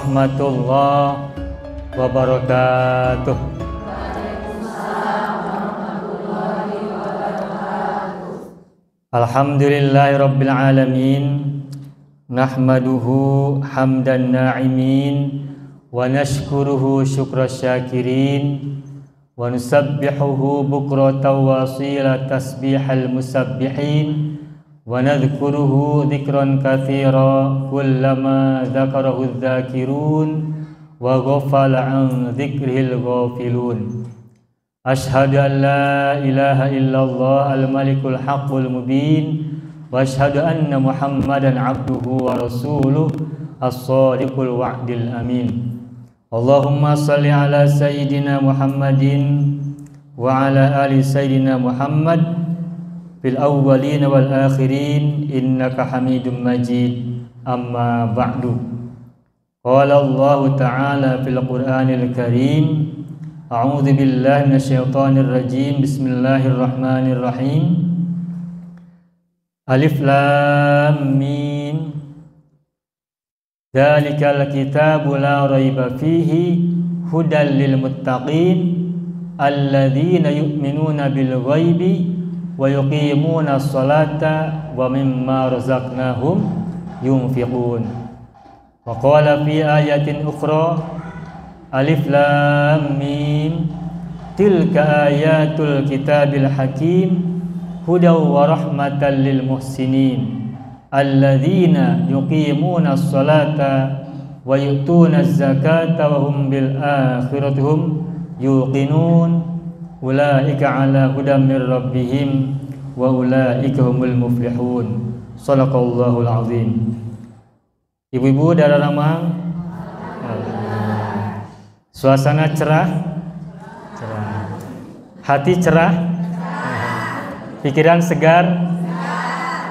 warahmatullahi wabarakatuh. Alhamdulillahirabbil alamin, nahmaduhu hamdan na'imin wa nashkuruhu syukras syakirin wa nusabbihuhu bukratan wa asila tasbihal musabbihin wa nadhkuruhu dhikran katsira kullama dzakarahu dzakirun wa ghafala an dzikrihil ghafilun. Ashhadu an la ilaha illallah al-malikul haqqul mubin wa ashhadu anna Muhammadan abduhu wa rasuluh as-sadiqul wa'dil amin. Allahumma salli ala sayyidina Muhammadin wa ala ali sayyidina Muhammad fil awwalin wal akhirin innaka Hamidum Majid. Amma ba'du. Qala Allah ta'ala fil Qur'anil Karim, a'udzu billahi minasyaitonir rajim. Bismillahirrahmanirrahim. Alif lam mim. Dzalikal kitabu la raiba fihi hudal lil muttaqin alladzina yu'minuna bil ghaibi wa yuqimuna sholata wa mimma razaqnahum yunfiqun. Wa qala fi ayatin ukhra, Alif lam mim, tilka ayatul kitabil hakim hudaw wa rahmatan lil muhsinin alladzina yuqimuna sholata wa yu'tuna zakata wa hum bil akhirati hum yuqinun ulaika ala hudam mir rabbihim wa ulaika humul muflihun. Shadaqallahul azim. Ibu-ibu dan ramang, suasana cerah, hati cerah, pikiran segar.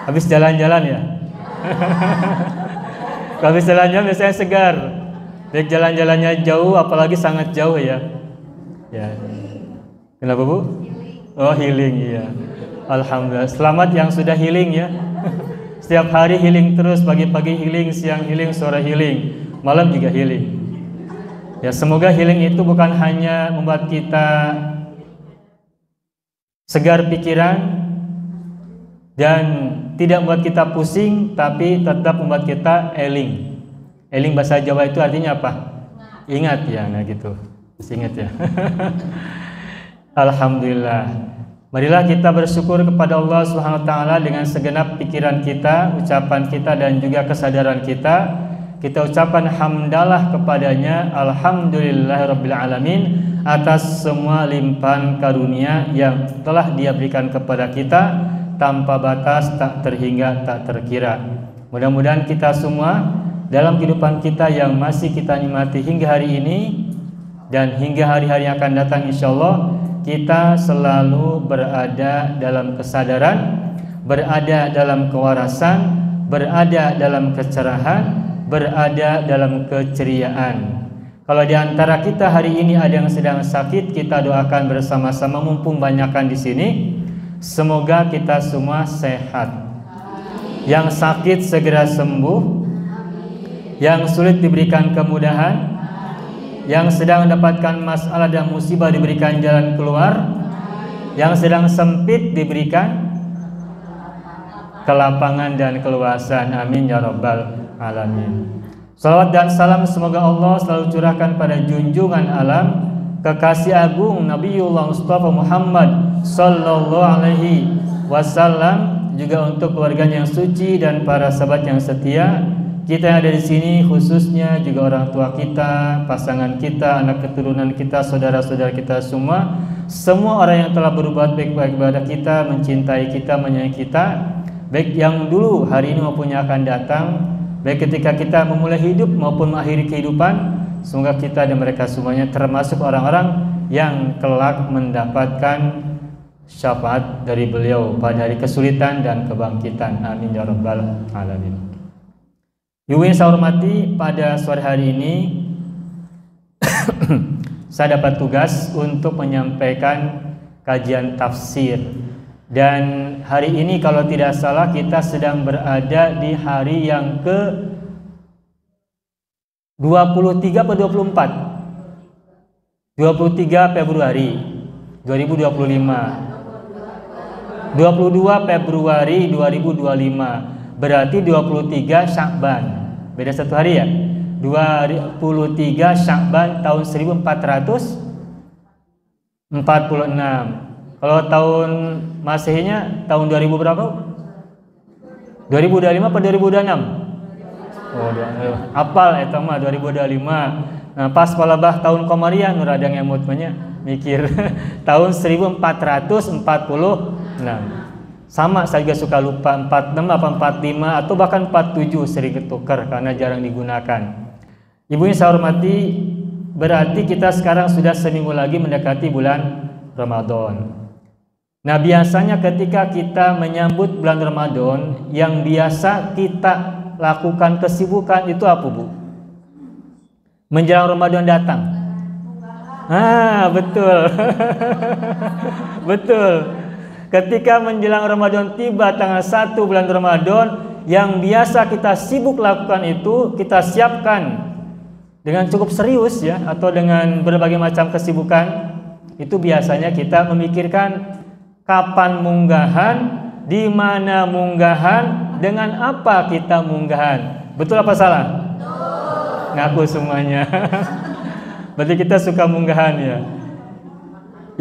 Habis jalan-jalan ya? Habis jalan-jalan biasanya segar. Baik jalan-jalannya jauh, apalagi sangat jauh ya. Ya. Kenapa Bu? Oh healing ya. Alhamdulillah. Selamat yang sudah healing ya. Setiap hari healing terus, pagi-pagi healing, siang healing, sore healing, malam juga healing. Ya, semoga healing itu bukan hanya membuat kita segar pikiran dan tidak membuat kita pusing, tapi tetap membuat kita eling. Eling bahasa Jawa itu artinya apa? Ingat ya, nah gitu. Ingat ya. Alhamdulillah. Marilah kita bersyukur kepada Allah Subhanahu wa taala dengan segenap pikiran kita, ucapan kita dan juga kesadaran kita. Kita ucapkan hamdalah kepadanya, alhamdulillahirabbil alamin, atas semua limpahan karunia yang telah Dia berikan kepada kita tanpa batas, tak terhingga, tak terkira. Mudah-mudahan kita semua dalam kehidupan kita yang masih kita nikmati hingga hari ini dan hingga hari-hari yang akan datang, insyaallah kita selalu berada dalam kesadaran, berada dalam kewarasan, berada dalam kecerahan, berada dalam keceriaan. Kalau di antara kita hari ini ada yang sedang sakit, kita doakan bersama-sama mumpung banyakkan di sini. Semoga kita semua sehat. Amin. Yang sakit segera sembuh. Amin. Yang sulit diberikan kemudahan. Amin. Yang sedang mendapatkan masalah dan musibah diberikan jalan keluar. Amin. Yang sedang sempit diberikan kelapangan dan keluasan. Amin ya rabbal alamin. Salawat dan salam semoga Allah selalu curahkan pada junjungan alam, kekasih agung Nabiullah Mustafa Muhammad sallallahu alaihi wasallam, juga untuk keluarganya yang suci dan para sahabat yang setia. Kita yang ada di sini khususnya juga orang tua kita, pasangan kita, anak keturunan kita, saudara-saudara kita semua orang yang telah berbuat baik-baik kepada kita, mencintai kita, menyayangi kita, baik yang dulu hari ini maupun yang akan datang, baik ketika kita memulai hidup maupun mengakhiri kehidupan. Semoga kita dan mereka semuanya termasuk orang-orang yang kelak mendapatkan syafaat dari beliau pada hari kesulitan dan kebangkitan. Amin ya rabbal alamin. Ibu yang saya hormati, pada sore hari ini saya dapat tugas untuk menyampaikan kajian tafsir. Dan hari ini kalau tidak salah kita sedang berada di hari yang ke 23 atau 24? 23 Februari 2025. 22 Februari 2025. Berarti 23 Sya'ban. Beda 1 hari ya? 23 Sya'ban tahun 1446. Kalau tahun Masehinya tahun 2000 berapa? 2025 atau 2026? Oh, apal eta mah 2025. Nah, pas palabah tahun Komariah nu radang emut nya mikir tahun 1446. Sama saya juga suka lupa 46 apa 45 atau bahkan 47 sering ketukar karena jarang digunakan. Ibu yang saya hormati, berarti kita sekarang sudah seminggu lagi mendekati bulan Ramadan. Nah, biasanya ketika kita menyambut bulan Ramadan, yang biasa kita lakukan kesibukan itu apa, Bu? Menjelang Ramadan datang. Betul. Betul. Ketika menjelang Ramadan tiba tanggal 1 bulan Ramadan, yang biasa kita sibuk lakukan itu kita siapkan dengan cukup serius ya, atau dengan berbagai macam kesibukan. Itu biasanya kita memikirkan kapan munggahan, di mana munggahan, dengan apa kita munggahan. Betul apa salah? Betul. Ngaku semuanya. Berarti kita suka munggahan ya.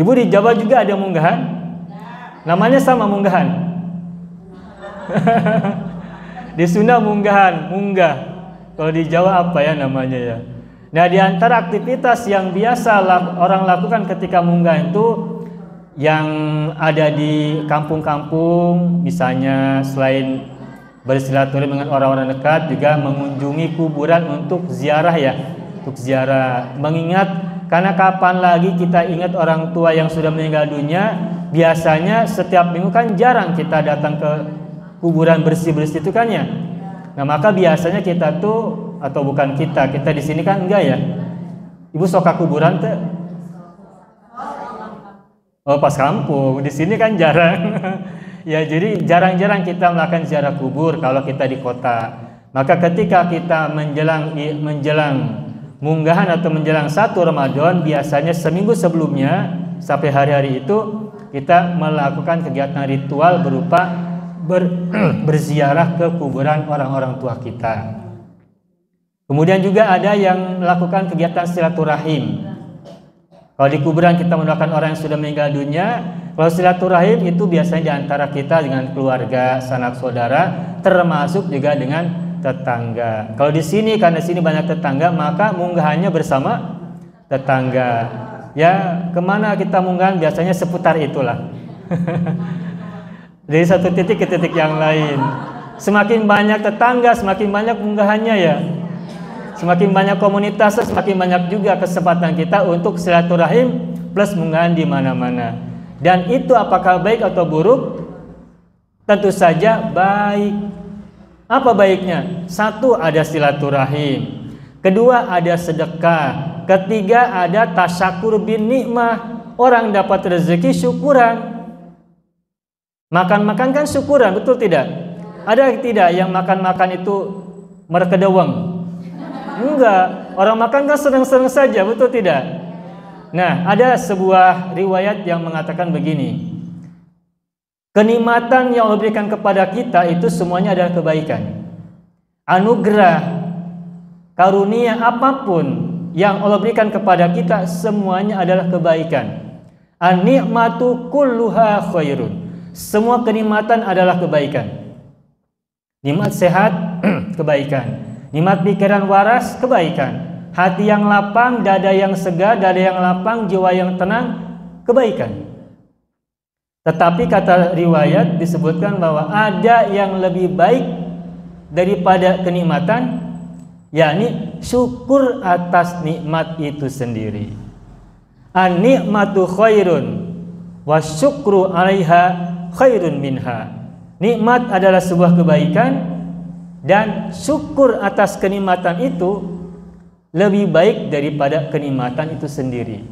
Ibu di Jawa juga ada munggahan? Namanya sama munggahan. Di Sunda munggahan, munggah. Kalau di Jawa apa ya namanya ya? Nah, di antara aktivitas yang biasa orang lakukan ketika munggah itu yang ada di kampung-kampung, misalnya selain bersilaturahmi dengan orang-orang dekat, juga mengunjungi kuburan untuk ziarah ya, untuk ziarah, mengingat, karena kapan lagi kita ingat orang tua yang sudah meninggal dunia. Biasanya setiap minggu kan jarang kita datang ke kuburan bersih-bersih itu kan ya. Nah, maka biasanya kita tuh, atau bukan kita di sini kan enggak ya. Ibu suka kuburan tuh? Oh, pas kampung. Di sini kan jarang. Ya, jadi jarang-jarang kita melakukan ziarah kubur kalau kita di kota. Maka ketika kita menjelang munggahan atau menjelang 1 Ramadan, biasanya seminggu sebelumnya sampai hari-hari itu kita melakukan kegiatan ritual berupa berziarah ke kuburan orang-orang tua kita. Kemudian juga ada yang melakukan kegiatan silaturahim. Kalau di kuburan kita mendoakan orang yang sudah meninggal dunia. Kalau silaturahim itu biasanya di antara kita dengan keluarga, sanak saudara, termasuk juga dengan tetangga. Kalau di sini, karena sini banyak tetangga, maka munggahannya bersama tetangga. Ya, kemana kita munggahan biasanya seputar itulah. Dari satu titik ke titik yang lain. Semakin banyak tetangga, semakin banyak munggahannya ya. Semakin banyak komunitas, semakin banyak juga kesempatan kita untuk silaturahim plus munggahan di mana-mana. Dan itu apakah baik atau buruk? Tentu saja baik. Apa baiknya? 1, ada silaturahim. 2, ada sedekah. 3, ada tasyakur bin nikmah. Orang dapat rezeki syukuran. Makan-makan kan syukuran, betul tidak? Ada tidak yang makan-makan itu merkedeweng? Enggak, orang makan kan senang-senang saja, betul tidak? Nah, ada sebuah riwayat yang mengatakan begini. Kenikmatan yang Allah berikan kepada kita itu semuanya adalah kebaikan. Anugerah, karunia apapun yang Allah berikan kepada kita semuanya adalah kebaikan. An-ni'matu kulluha khairun. Semua kenikmatan adalah kebaikan. Nikmat sehat, kebaikan. Nikmat pikiran waras, kebaikan. Hati yang lapang, dada yang segar, dada yang lapang, jiwa yang tenang, kebaikan. Tetapi kata riwayat disebutkan bahwa ada yang lebih baik daripada kenikmatan, yakni syukur atas nikmat itu sendiri. An-ni'matu khairun wa syukru 'alaiha khairun minha. Nikmat adalah sebuah kebaikan, dan syukur atas kenikmatan itu lebih baik daripada kenikmatan itu sendiri.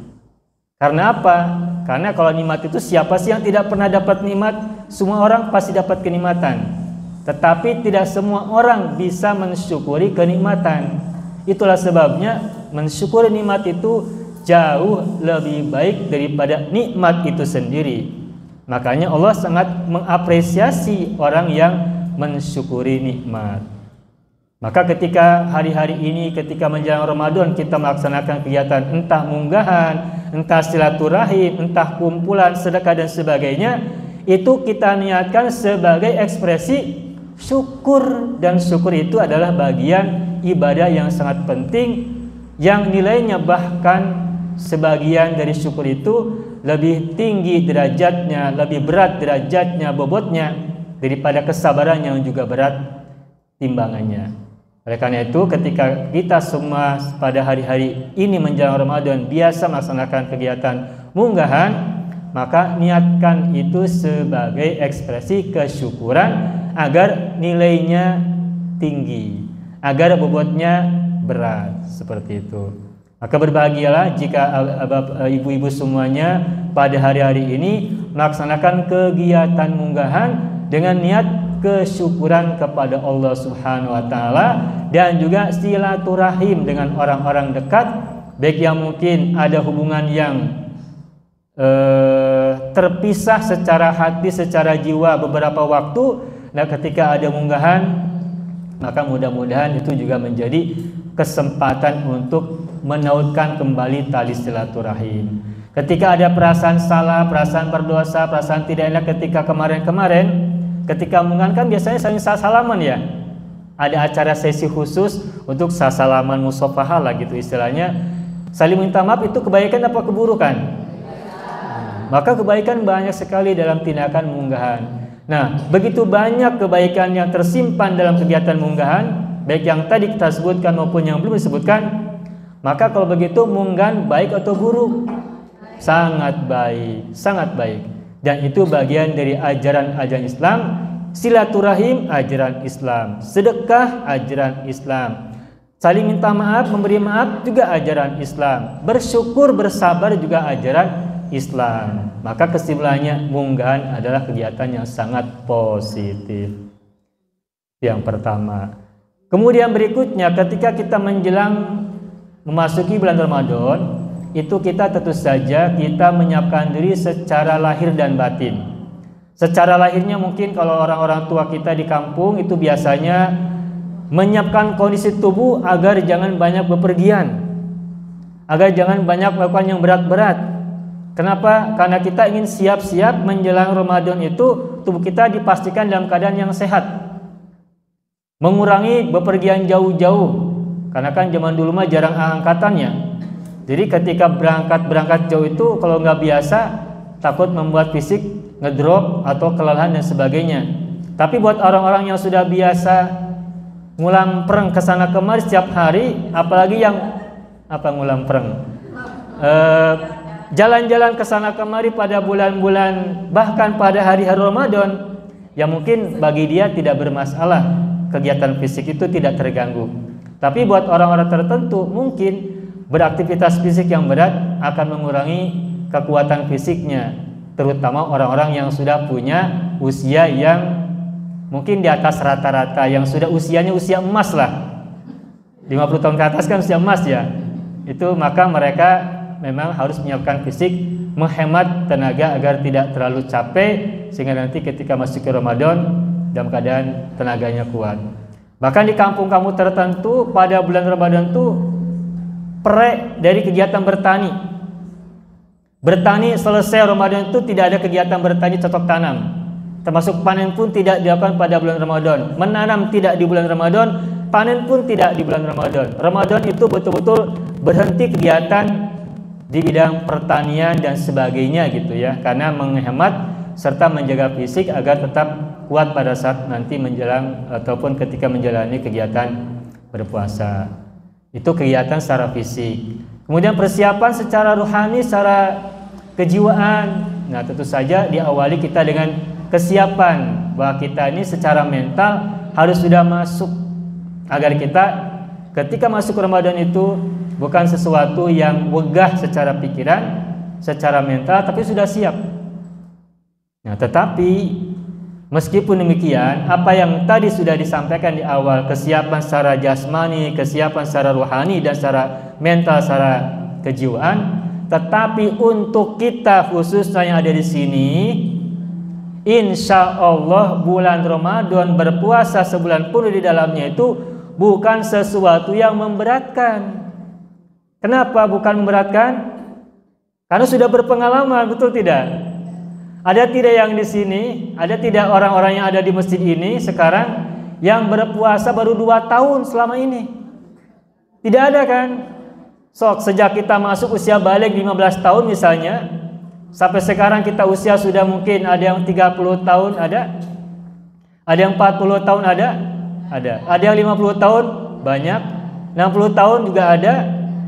Karena apa? Karena kalau nikmat itu, siapa sih yang tidak pernah dapat nikmat? Semua orang pasti dapat kenikmatan. Tetapi tidak semua orang bisa mensyukuri kenikmatan. Itulah sebabnya mensyukuri nikmat itu jauh lebih baik daripada nikmat itu sendiri. Makanya Allah sangat mengapresiasi orang yang mensyukuri nikmat. Maka ketika hari-hari ini, ketika menjelang Ramadan, kita melaksanakan kegiatan entah munggahan, entah silaturahim, entah kumpulan, sedekah dan sebagainya, itu kita niatkan sebagai ekspresi syukur, dan syukur itu adalah bagian ibadah yang sangat penting, yang nilainya bahkan sebagian dari syukur itu lebih tinggi derajatnya, lebih berat derajatnya, bobotnya daripada kesabaran yang juga berat timbangannya. Oleh karena itu, ketika kita semua pada hari-hari ini menjelang Ramadan biasa melaksanakan kegiatan munggahan, maka niatkan itu sebagai ekspresi kesyukuran agar nilainya tinggi, agar bobotnya berat, seperti itu. Maka berbahagialah jika ibu-ibu semuanya pada hari-hari ini melaksanakan kegiatan munggahan dengan niat kesyukuran kepada Allah Subhanahu wa taala, dan juga silaturahim dengan orang-orang dekat, baik yang mungkin ada hubungan yang terpisah secara hati, secara jiwa beberapa waktu. Nah, ketika ada munggahan, maka mudah-mudahan itu juga menjadi kesempatan untuk menautkan kembali tali silaturahim. Ketika ada perasaan salah, perasaan berdosa, perasaan tidak enak ketika kemarin-kemarin, ketika munggahan kan biasanya saling salaman ya. Ada acara sesi khusus untuk salaman musafaha lah gitu istilahnya. Saling minta maaf itu kebaikan apa keburukan? Maka kebaikan banyak sekali dalam tindakan munggahan. Nah, begitu banyak kebaikan yang tersimpan dalam kegiatan munggahan, baik yang tadi kita sebutkan maupun yang belum disebutkan. Maka kalau begitu munggahan baik atau buruk? Sangat baik, sangat baik. Dan itu bagian dari ajaran-ajaran Islam. Silaturahim ajaran Islam, sedekah ajaran Islam, saling minta maaf, memberi maaf juga ajaran Islam, bersyukur, bersabar juga ajaran Islam. Maka kesimpulannya munggahan adalah kegiatan yang sangat positif. Yang pertama. Kemudian berikutnya, ketika kita menjelang memasuki bulan Ramadan, itu kita tentu saja kita menyiapkan diri secara lahir dan batin. Secara lahirnya mungkin kalau orang-orang tua kita di kampung itu biasanya menyiapkan kondisi tubuh agar jangan banyak bepergian, agar jangan banyak melakukan yang berat-berat. Kenapa? Karena kita ingin siap-siap menjelang Ramadan itu tubuh kita dipastikan dalam keadaan yang sehat, mengurangi bepergian jauh-jauh. Karena kan zaman dulu mah jarang angkatannya. Jadi ketika berangkat jauh itu kalau nggak biasa takut membuat fisik ngedrop atau kelelahan dan sebagainya. Tapi buat orang-orang yang sudah biasa ngulang pereng kesana kemari setiap hari, apalagi yang ngulang pereng, jalan-jalan kesana kemari pada bulan-bulan bahkan pada hari-hari Ramadan, yang mungkin bagi dia tidak bermasalah, kegiatan fisik itu tidak terganggu. Tapi buat orang-orang tertentu mungkin beraktivitas fisik yang berat akan mengurangi kekuatan fisiknya, terutama orang-orang yang sudah punya usia yang mungkin di atas rata-rata, yang sudah usianya usia emas lah, 50 tahun ke atas kan usia emas ya. Itu maka mereka memang harus menyiapkan fisik, menghemat tenaga agar tidak terlalu capek, sehingga nanti ketika masuk ke Ramadan dalam keadaan tenaganya kuat. Bahkan di kampung-kampung tertentu pada bulan Ramadan itu perek dari kegiatan bertani. Bertani selesai Ramadan itu tidak ada kegiatan bertani cocok tanam. Termasuk panen pun tidak dilakukan pada bulan Ramadan. Menanam tidak di bulan Ramadan, panen pun tidak di bulan Ramadan. Ramadan itu betul-betul berhenti kegiatan di bidang pertanian dan sebagainya gitu ya. Karena menghemat serta menjaga fisik agar tetap kuat pada saat nanti menjelang ataupun ketika menjalani kegiatan berpuasa. Itu kegiatan secara fisik. Kemudian persiapan secara rohani, secara kejiwaan. Nah, tentu saja diawali kita dengan kesiapan bahwa kita ini secara mental harus sudah masuk, agar kita ketika masuk Ramadan itu bukan sesuatu yang wegah secara pikiran, secara mental, tapi sudah siap. Nah, tetapi Meskipun demikian, apa yang tadi sudah disampaikan di awal, kesiapan secara jasmani, kesiapan secara rohani, dan secara mental, secara kejiwaan, tetapi untuk kita khususnya yang ada di sini, insya Allah bulan Ramadan berpuasa sebulan penuh di dalamnya itu bukan sesuatu yang memberatkan. Kenapa bukan memberatkan? Karena sudah berpengalaman, betul tidak? Ada tidak yang di sini, ada tidak orang-orang yang ada di masjid ini sekarang yang berpuasa baru 2 tahun selama ini? Tidak ada kan? Sejak kita masuk usia balik 15 tahun misalnya, sampai sekarang kita usia sudah mungkin ada yang 30 tahun ada? Ada yang 40 tahun ada? Ada yang 50 tahun? Banyak. 60 tahun juga ada.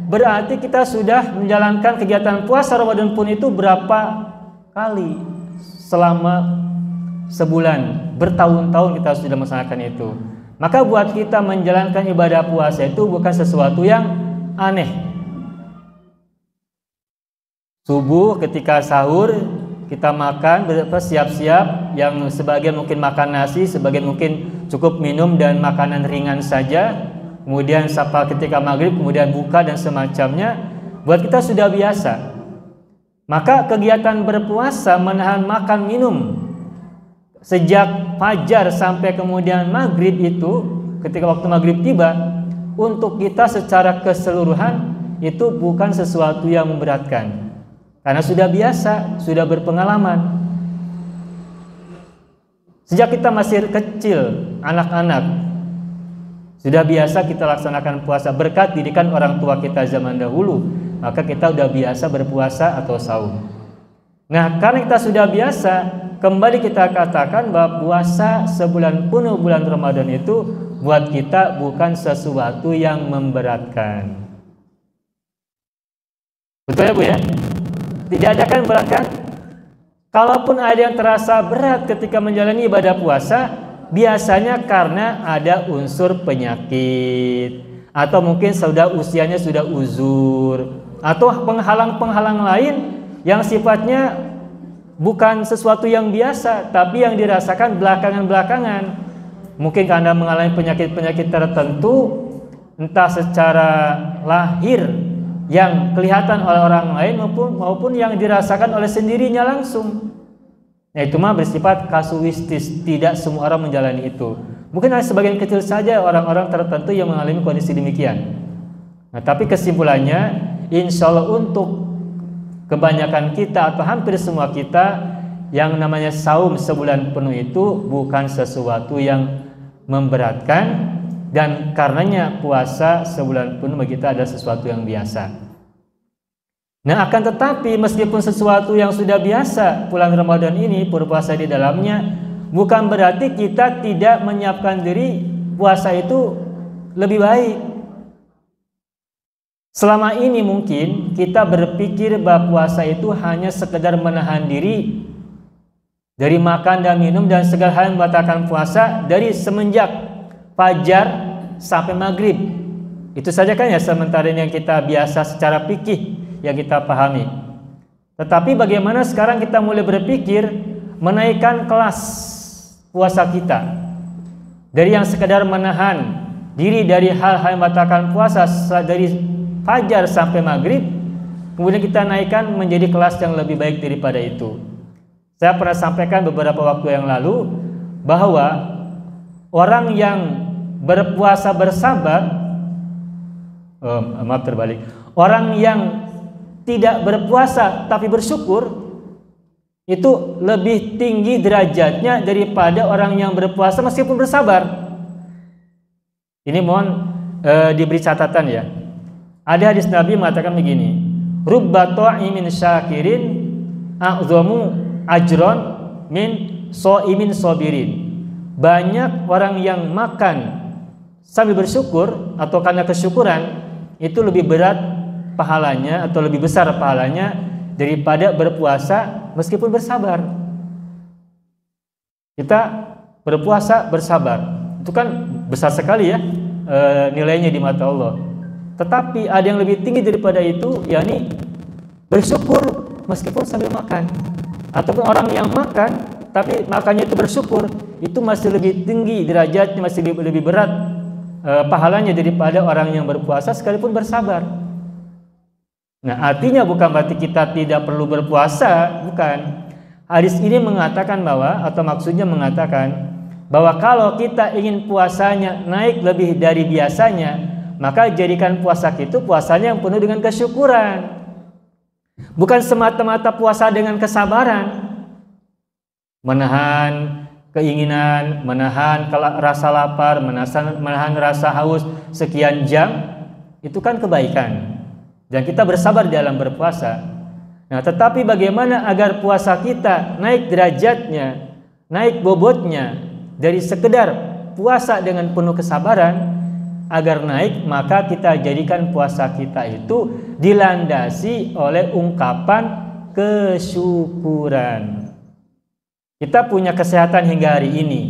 Berarti kita sudah menjalankan kegiatan puasa Ramadan pun itu berapa kali? Selama sebulan, bertahun-tahun kita sudah melaksanakan itu. Maka buat kita menjalankan ibadah puasa itu bukan sesuatu yang aneh. Subuh ketika sahur kita makan, siap-siap, yang sebagian mungkin makan nasi, sebagian mungkin cukup minum dan makanan ringan saja. Kemudian sampai ketika maghrib, kemudian buka dan semacamnya. Buat kita sudah biasa. Maka kegiatan berpuasa menahan makan minum sejak fajar sampai kemudian maghrib itu, ketika waktu maghrib tiba, untuk kita secara keseluruhan itu bukan sesuatu yang memberatkan. Karena sudah biasa, sudah berpengalaman. Sejak kita masih kecil, anak-anak, sudah biasa kita laksanakan puasa berkat didikan orang tua kita zaman dahulu. Maka kita sudah biasa berpuasa atau saum. Nah, karena kita sudah biasa, kembali kita katakan bahwa puasa sebulan penuh bulan Ramadan itu buat kita bukan sesuatu yang memberatkan. Betul ya Bu ya? Tidak ada kan berat kan? Kalaupun ada yang terasa berat ketika menjalani ibadah puasa, biasanya karena ada unsur penyakit, atau mungkin usianya sudah uzur, atau penghalang-penghalang lain yang sifatnya bukan sesuatu yang biasa, tapi yang dirasakan belakangan-belakangan. Mungkin karena mengalami penyakit-penyakit tertentu, entah secara lahir yang kelihatan oleh orang lain maupun yang dirasakan oleh sendirinya langsung. Nah, itu mah bersifat kasuistis, tidak semua orang menjalani itu. Mungkin hanya sebagian kecil saja orang-orang tertentu yang mengalami kondisi demikian. Nah, tapi kesimpulannya, insya Allah untuk kebanyakan kita atau hampir semua kita, yang namanya saum sebulan penuh itu bukan sesuatu yang memberatkan, dan karenanya puasa sebulan penuh bagi kita adalah sesuatu yang biasa. Nah, akan tetapi meskipun sesuatu yang sudah biasa, bulan Ramadan ini berpuasa di dalamnya, bukan berarti kita tidak menyiapkan diri puasa itu lebih baik. Selama ini mungkin kita berpikir bahwa puasa itu hanya sekedar menahan diri dari makan dan minum dan segala hal yang membatalkan puasa dari semenjak fajar sampai maghrib. Itu saja kan ya sementara ini yang kita biasa secara fikih yang kita pahami. Tetapi bagaimana sekarang kita mulai berpikir menaikkan kelas puasa kita dari yang sekedar menahan diri dari hal-hal yang membatalkan puasa dari fajar sampai maghrib, kemudian kita naikkan menjadi kelas yang lebih baik daripada itu. Saya pernah sampaikan beberapa waktu yang lalu bahwa orang yang berpuasa bersabar, orang yang tidak berpuasa tapi bersyukur itu lebih tinggi derajatnya daripada orang yang berpuasa meskipun bersabar. Ini mohon diberi catatan ya. Ada hadis Nabi mengatakan begini, rubba ta'imin syakirin a'zamu ajron min so'imin sobirin. Banyak orang yang makan sambil bersyukur atau karena kesyukuran itu lebih berat pahalanya atau lebih besar pahalanya daripada berpuasa meskipun bersabar. Kita berpuasa bersabar, itu kan besar sekali ya nilainya di mata Allah. Tetapi ada yang lebih tinggi daripada itu, yakni bersyukur meskipun sambil makan. Ataupun orang yang makan tapi makannya itu bersyukur, itu masih lebih tinggi derajatnya, masih lebih berat pahalanya daripada orang yang berpuasa sekalipun bersabar. Nah, artinya bukan berarti kita tidak perlu berpuasa, bukan. Hadis ini mengatakan bahwa, atau maksudnya mengatakan bahwa kalau kita ingin puasanya naik lebih dari biasanya, maka jadikan puasa itu puasanya yang penuh dengan kesyukuran. Bukan semata-mata puasa dengan kesabaran, menahan keinginan, menahan rasa lapar, menahan rasa haus sekian jam, itu kan kebaikan. Dan kita bersabar dalam berpuasa. Nah, tetapi bagaimana agar puasa kita naik derajatnya, naik bobotnya dari sekedar puasa dengan penuh kesabaran, agar naik maka kita jadikan puasa kita itu dilandasi oleh ungkapan kesyukuran. Kita punya kesehatan hingga hari ini,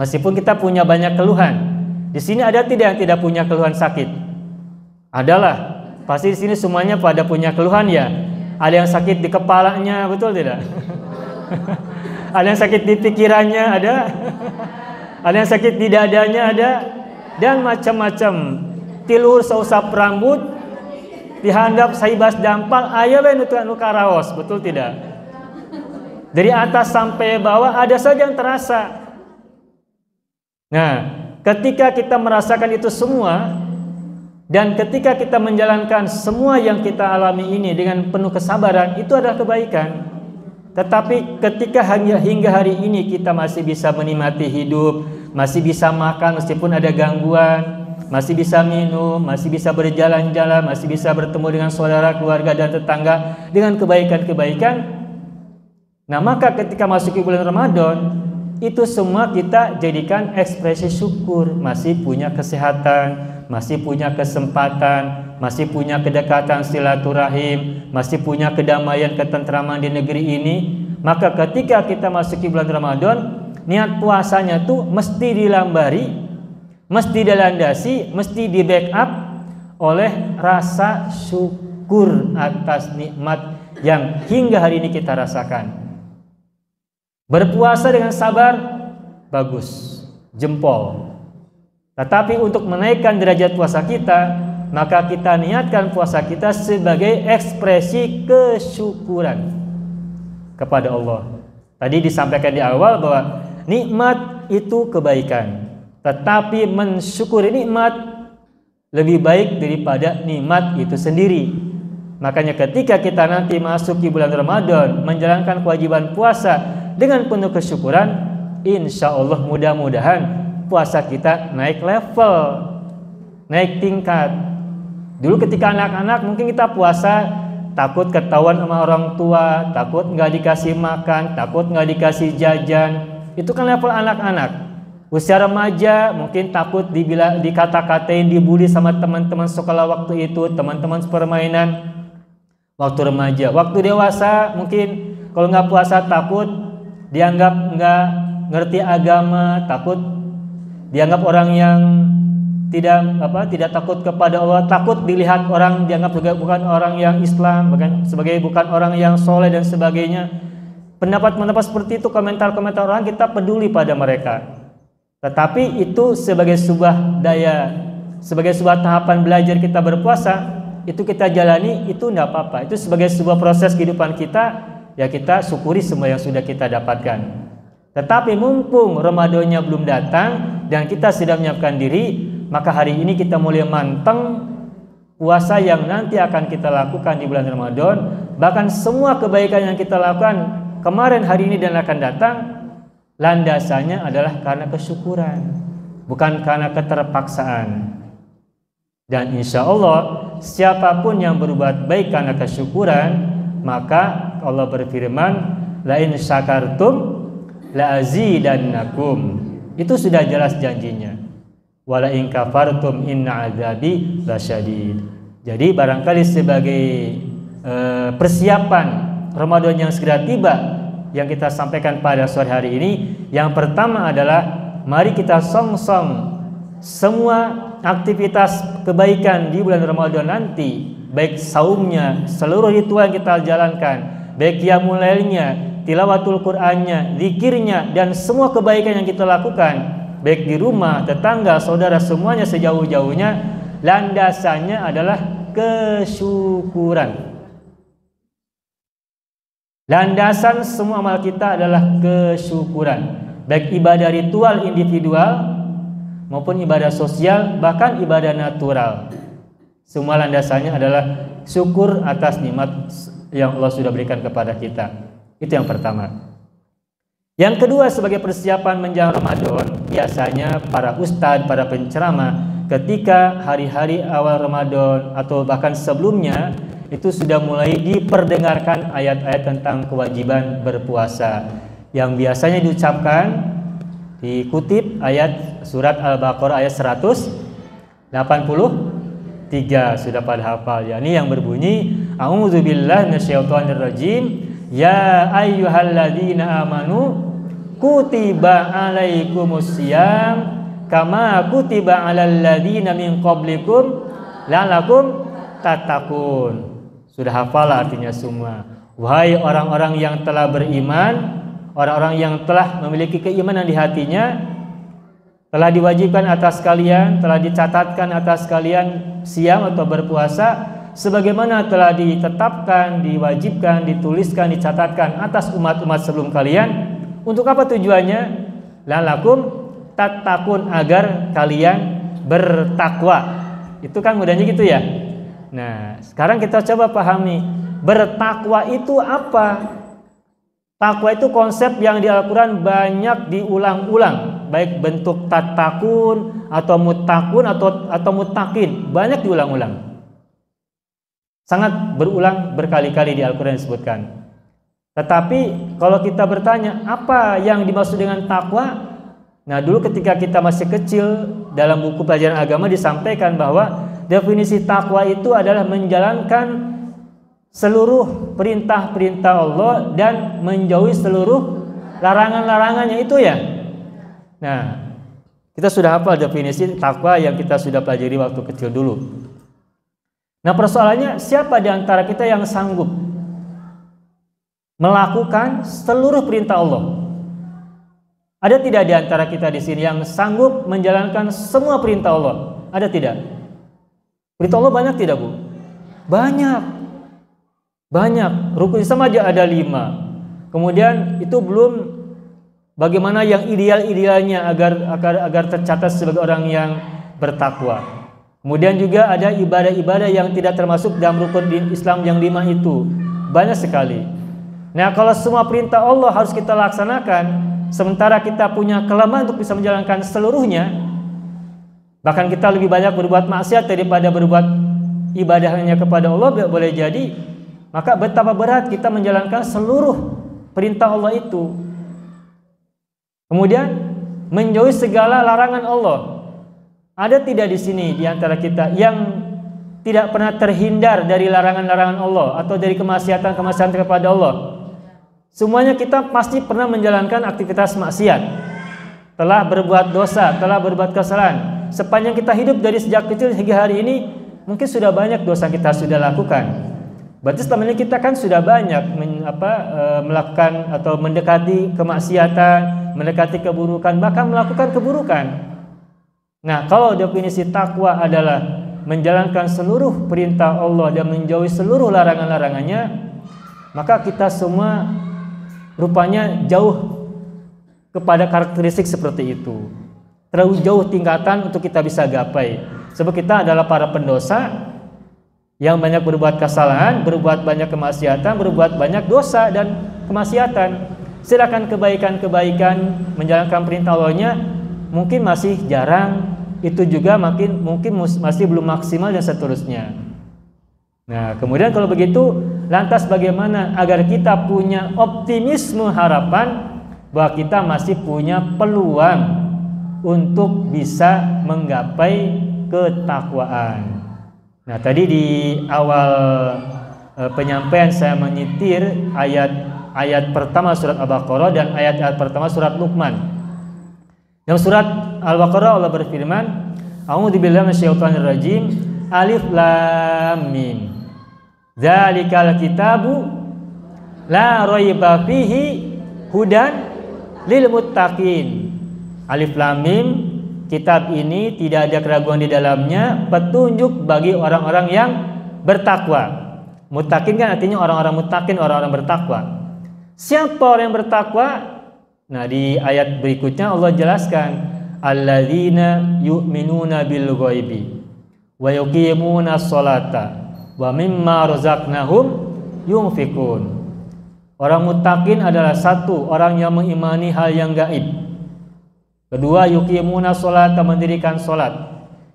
meskipun kita punya banyak keluhan. Di sini ada tidak yang tidak punya keluhan sakit? Adalah. Pasti di sini semuanya pada punya keluhan ya. Ada yang sakit di kepalanya, betul tidak? Ada yang sakit di pikirannya, ada. Ada yang sakit di dadanya, ada. Dan macam-macam. Tiluhur sausap rambut, dihandap saibas dampal, ayo ben itu anu karaos, betul tidak? Dari atas sampai bawah ada saja yang terasa. Nah, ketika kita merasakan itu semua, dan ketika kita menjalankan semua yang kita alami ini dengan penuh kesabaran, itu adalah kebaikan. Tetapi ketika hingga hari ini kita masih bisa menikmati hidup, masih bisa makan meskipun ada gangguan, masih bisa minum, masih bisa berjalan-jalan, masih bisa bertemu dengan saudara, keluarga, dan tetangga dengan kebaikan-kebaikan. Nah, maka ketika masuk ke bulan Ramadan, itu semua kita jadikan ekspresi syukur. Masih punya kesehatan, masih punya kesempatan, masih punya kedekatan silaturahim, masih punya kedamaian, ketentraman di negeri ini. Maka ketika kita masuk ke bulan Ramadan, niat puasanya tuh mesti dilambari, mesti dilandasi, mesti di backup oleh rasa syukur atas nikmat yang hingga hari ini kita rasakan. Berpuasa dengan sabar, bagus, jempol. Tetapi untuk menaikkan derajat puasa kita, maka kita niatkan puasa kita sebagai ekspresi kesyukuran kepada Allah. Tadi disampaikan di awal bahwa nikmat itu kebaikan, tetapi mensyukuri nikmat lebih baik daripada nikmat itu sendiri. Makanya ketika kita nanti masuk di bulan Ramadan, menjalankan kewajiban puasa dengan penuh kesyukuran, insya Allah mudah-mudahan puasa kita naik level, naik tingkat. Dulu ketika anak-anak mungkin kita puasa takut ketahuan sama orang tua, takut nggak dikasih makan, takut nggak dikasih jajan. Itu kan level anak-anak. Usia remaja mungkin takut dikata-katain, dibully sama teman-teman sekolah waktu itu, teman-teman permainan waktu remaja. Waktu dewasa mungkin kalau nggak puasa takut dianggap nggak ngerti agama, takut dianggap orang yang tidak takut kepada Allah, takut dilihat orang dianggap bukan orang yang Islam, bukan orang yang soleh dan sebagainya. Pendapat-pendapat seperti itu, komentar-komentar orang, kita peduli pada mereka. Tetapi itu sebagai sebuah tahapan belajar kita berpuasa, itu kita jalani, itu tidak apa-apa. Itu sebagai sebuah proses kehidupan kita, ya kita syukuri semua yang sudah kita dapatkan. Tetapi mumpung Ramadannya belum datang dan kita sedang menyiapkan diri, maka hari ini kita mulai manteng puasa yang nanti akan kita lakukan di bulan Ramadan. Bahkan semua kebaikan yang kita lakukan kemarin, hari ini, dan akan datang, landasannya adalah karena kesyukuran, bukan karena keterpaksaan. Dan insya Allah siapapun yang berbuat baik karena kesyukuran, maka Allah berfirman, la in syakartum la azidannakum. Itu sudah jelas janjinya. Wala in kafartum inna azabi lasyadid. Jadi barangkali sebagai persiapan Ramadan yang segera tiba yang kita sampaikan pada sore hari ini, yang pertama adalah mari kita song-song semua aktivitas kebaikan di bulan Ramadan nanti, baik saumnya, seluruh ritual yang kita jalankan, baik qiyamul lailnya, tilawatul Qur'annya, zikirnya, dan semua kebaikan yang kita lakukan, baik di rumah, tetangga, saudara, semuanya sejauh-jauhnya, landasannya adalah kesyukuran. Landasan semua amal kita adalah kesyukuran, baik ibadah ritual individual maupun ibadah sosial, bahkan ibadah natural. Semua landasannya adalah syukur atas nikmat yang Allah sudah berikan kepada kita. Itu yang pertama. Yang kedua, sebagai persiapan menjelang Ramadan, biasanya para ustadz, para penceramah ketika hari-hari awal Ramadan atau bahkan sebelumnya itu sudah mulai diperdengarkan ayat-ayat tentang kewajiban berpuasa yang biasanya diucapkan, dikutip ayat surat Al-Baqarah ayat 183, sudah pada hafal ya. Ini yang berbunyi, a'udzubillahi minasyaitonirrajim, ya ayyuhalladzina amanu kutiba alaikumusiyam kama kutiba alal ladzina min qablikum la'allakum tattaqun. Sudah hafal artinya semua. Wahai orang-orang yang telah beriman, orang-orang yang telah memiliki keimanan di hatinya, telah diwajibkan atas kalian, telah dicatatkan atas kalian siam atau berpuasa sebagaimana telah ditetapkan, diwajibkan, dituliskan, dicatatkan atas umat-umat sebelum kalian. Untuk apa tujuannya? La'allakum tattaqun, agar kalian bertakwa. Itu kan mudahnya gitu ya. Nah, sekarang kita coba pahami, bertakwa itu apa? Takwa itu konsep yang di Al-Quran banyak diulang-ulang, baik bentuk tatakun atau mutakun atau mutakin, banyak diulang-ulang. Sangat berulang berkali-kali di Al-Quran disebutkan. Tetapi kalau kita bertanya apa yang dimaksud dengan takwa? Nah, dulu ketika kita masih kecil, dalam buku pelajaran agama disampaikan bahwa definisi takwa itu adalah menjalankan seluruh perintah-perintah Allah dan menjauhi seluruh larangan-larangannya, itu ya. Nah, kita sudah hafal definisi takwa yang kita sudah pelajari waktu kecil dulu. Nah, persoalannya siapa di antara kita yang sanggup melakukan seluruh perintah Allah? Ada tidak di antara kita di sini yang sanggup menjalankan semua perintah Allah? Ada tidak? Perintah Allah banyak tidak, Bu? Banyak. Rukun Islam aja ada 5. Kemudian itu belum bagaimana yang ideal-idealnya agar tercatat sebagai orang yang bertakwa. Kemudian juga ada ibadah-ibadah yang tidak termasuk dalam rukun Islam yang 5 itu. Banyak sekali. Nah, kalau semua perintah Allah harus kita laksanakan, sementara kita punya kelemahan untuk bisa menjalankan seluruhnya, bahkan kita lebih banyak berbuat maksiat daripada berbuat ibadahnya kepada Allah, boleh jadi, maka betapa berat kita menjalankan seluruh perintah Allah itu. Kemudian menjauhi segala larangan Allah. Ada tidak di sini di antara kita yang tidak pernah terhindar dari larangan-larangan Allah atau dari kemaksiatan-kemaksiatan kepada Allah? Semuanya kita pasti pernah menjalankan aktivitas maksiat, telah berbuat dosa, telah berbuat kesalahan. Sepanjang kita hidup dari sejak kecil hingga hari ini, mungkin sudah banyak dosa kita sudah lakukan. Berarti selama ini kita kan sudah banyak melakukan atau mendekati kemaksiatan, mendekati keburukan, bahkan melakukan keburukan. Nah, kalau definisi takwa adalah menjalankan seluruh perintah Allah dan menjauhi seluruh larangan-larangannya, maka kita semua rupanya jauh kepada karakteristik seperti itu. Terlalu jauh tingkatan untuk kita bisa gapai. Sebab kita adalah para pendosa yang banyak berbuat kesalahan, berbuat banyak kemaksiatan, berbuat banyak dosa dan kemaksiatan. Sedangkan kebaikan-kebaikan menjalankan perintah Allahnya mungkin masih jarang, itu juga mungkin masih belum maksimal dan seterusnya. Nah, kemudian kalau begitu, lantas bagaimana agar kita punya optimisme harapan bahwa kita masih punya peluang untuk bisa menggapai ketakwaan. Nah, tadi di awal penyampaian saya menyitir ayat pertama surat Al-Baqarah dan ayat pertama surat Luqman. Yang surat Al-Baqarah Allah berfirman, a'udzubillahi minasyaitonirrajim, alif lam mim. Dzalikal kitabu la raiba fihi hudan lil muttaqin. Alif lam mim, kitab ini tidak ada keraguan di dalamnya, petunjuk bagi orang-orang yang bertakwa. Muttaqin kan artinya orang-orang muttaqin, orang-orang bertakwa. Siapa orang yang bertakwa? Nah, di ayat berikutnya Allah jelaskan, alladzina yu'minuna bil ghaibi wa yuqimuna sholata wa mimma razaqnahum yunfikun. Orang muttaqin adalah satu, orang yang mengimani hal yang gaib. Kedua, yuqimuna sholata, mendirikan salat.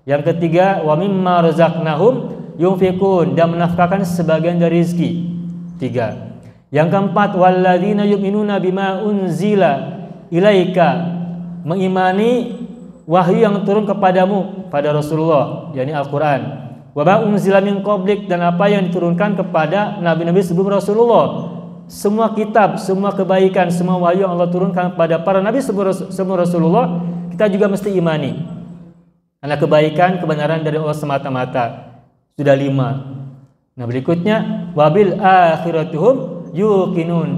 Yang ketiga, wa mimma razaqnahum yunfikun, dan menafkahkan sebagian dari rezeki. 3. Yang keempat, walladzina yu'minuna bima unzila ilaika, mengimani wahyu yang turun kepadamu pada Rasulullah, yakni Al-Qur'an. Wa ma unzila min qablik, dan apa yang diturunkan kepada nabi-nabi sebelum Rasulullah. Semua kitab, semua kebaikan, semua wahyu yang Allah turunkan kepada para nabi sebelum Rasulullah, kita juga mesti imani. Karena kebaikan, kebenaran dari Allah semata-mata. Sudah 5. Nah, berikutnya wabil akhiratuhum yuqinun,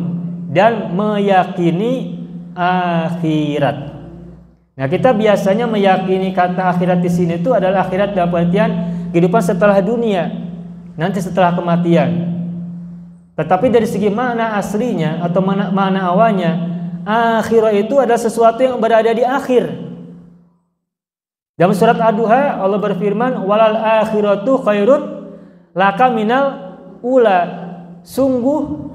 dan meyakini akhirat. Nah, kita biasanya meyakini kata akhirat di sini itu adalah akhirat dalam pengertian kehidupan setelah dunia, nanti setelah kematian. Tetapi dari segi makna aslinya atau makna awalnya, akhirat itu adalah sesuatu yang berada di akhir. Dalam surat Ad-Duha Allah berfirman, walal akhiratu khairun laka minal ula. Sungguh,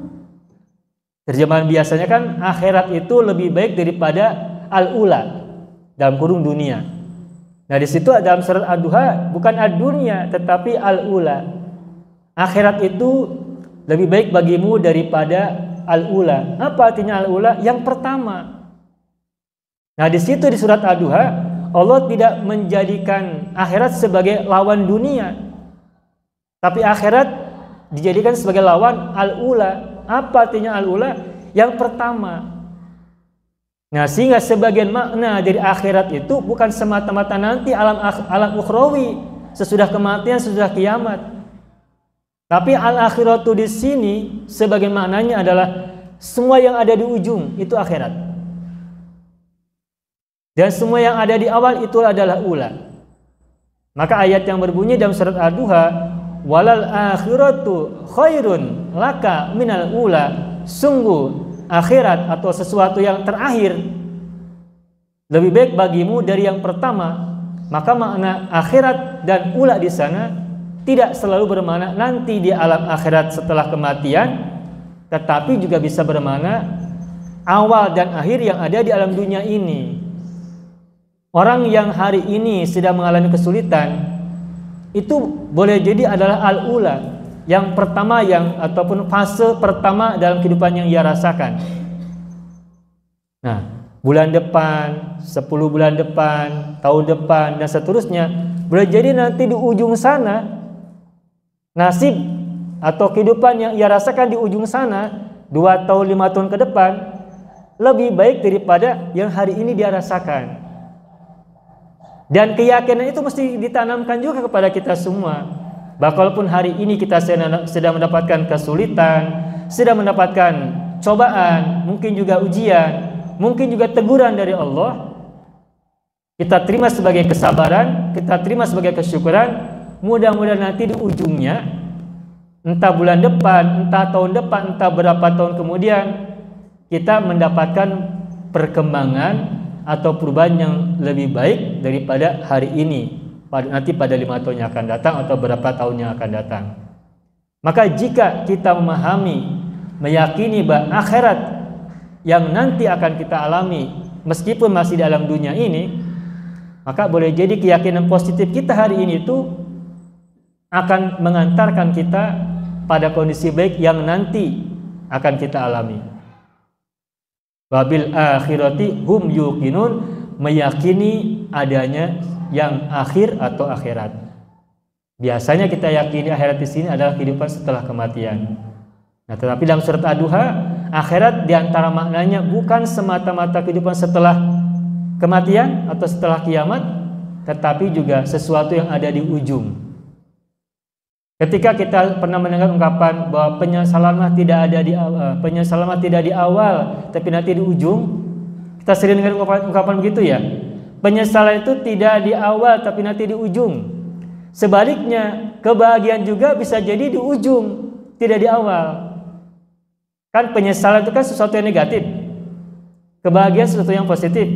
terjemahan biasanya kan akhirat itu lebih baik daripada al-ula, dalam kurung dunia. Nah, di situ dalam surat Ad-Duha bukan ad-dunya tetapi al-ula. Akhirat itu lebih baik bagimu daripada al-ula. Apa artinya al-ula? Yang pertama. Nah, di situ di surat Ad-Duha Allah tidak menjadikan akhirat sebagai lawan dunia, tapi akhirat dijadikan sebagai lawan al-ula. Apa artinya al-ula? Yang pertama. Nah, sehingga sebagian makna dari akhirat itu bukan semata-mata nanti alam ukhrawi, sesudah kematian, sesudah kiamat. Tapi al-akhiratu di sini sebagian maknanya adalah semua yang ada di ujung itu akhirat. Dan semua yang ada di awal itu adalah ula. Maka ayat yang berbunyi dalam surat Ad-Duha, walal akhiratu khairun laka minal ula, sungguh akhirat atau sesuatu yang terakhir lebih baik bagimu dari yang pertama. Maka makna akhirat dan ula di sana tidak selalu bermakna nanti di alam akhirat setelah kematian, tetapi juga bisa bermakna awal dan akhir yang ada di alam dunia ini. Orang yang hari ini sedang mengalami kesulitan itu boleh jadi adalah al-ula, yang pertama, yang ataupun fase pertama dalam kehidupan yang ia rasakan. Nah, bulan depan, 10 bulan depan, tahun depan, dan seterusnya, boleh jadi nanti di ujung sana nasib atau kehidupan yang ia rasakan di ujung sana 2 tahun 5 tahun ke depan lebih baik daripada yang hari ini dia rasakan. Dan keyakinan itu mesti ditanamkan juga kepada kita semua. Bahwa walaupun hari ini kita sedang mendapatkan kesulitan, sedang mendapatkan cobaan, mungkin juga ujian, mungkin juga teguran dari Allah, kita terima sebagai kesabaran, kita terima sebagai kesyukuran. Mudah-mudahan nanti di ujungnya, entah bulan depan, entah tahun depan, entah berapa tahun kemudian, kita mendapatkan perkembangan atau perubahan yang lebih baik daripada hari ini, nanti pada 5 tahun yang akan datang atau berapa tahun yang akan datang. Maka jika kita memahami, meyakini bahwa akhirat yang nanti akan kita alami meskipun masih dalam dunia ini, maka boleh jadi keyakinan positif kita hari ini itu akan mengantarkan kita pada kondisi baik yang nanti akan kita alami. Wabil akhirati hum yuqinun, meyakini adanya yang akhir atau akhirat. Biasanya kita yakini akhirat di sini adalah kehidupan setelah kematian. Nah, tetapi dalam surat Ad-Duha, akhirat diantara maknanya bukan semata-mata kehidupan setelah kematian atau setelah kiamat, tetapi juga sesuatu yang ada di ujung. Ketika kita pernah mendengar ungkapan bahwa penyesalan tidak ada di awal, tapi nanti di ujung. Kita sering dengar ungkapan begitu ya. Penyesalan itu tidak di awal, tapi nanti di ujung. Sebaliknya, kebahagiaan juga bisa jadi di ujung, tidak di awal. Kan penyesalan itu kan sesuatu yang negatif, kebahagiaan sesuatu yang positif.